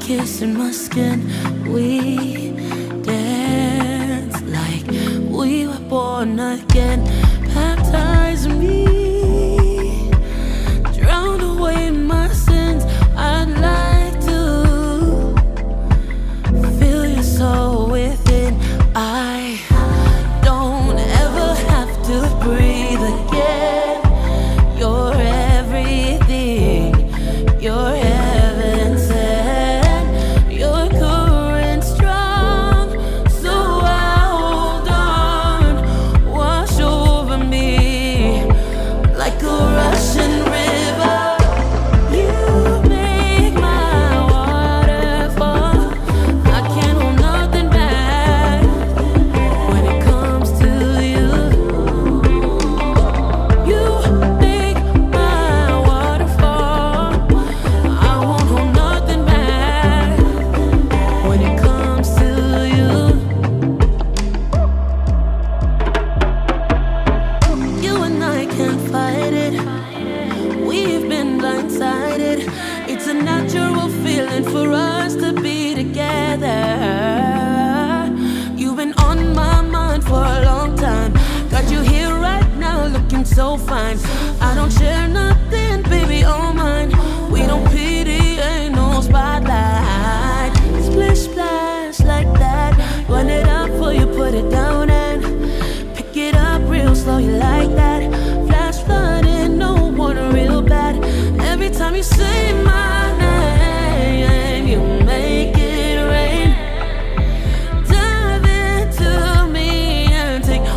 kissing my skin. We dance like we were born again. Baptize me, drown away my sins. I'd like to feel your soul within. I don't ever have to breathe again. You're everything. You're heaven sent. Your current strong, so I hold on. Wash over me like a rushing river. You make my waterfall. I can't hold nothing back when it comes to you. You make my waterfall. I won't hold nothing back when it comes to you. You and I can't fight it. We've been blindsided. It's a natural feeling for us to be together. You've been on my mind for a long time. Got you here right now looking so fine. I don't share nothing, baby, all mine. We don't pity, ain't no spotlight. Splish splash like that. Run it up before you put it down and pick it up real slow, you like that. Flash flooding, no water real bad. Every time you say my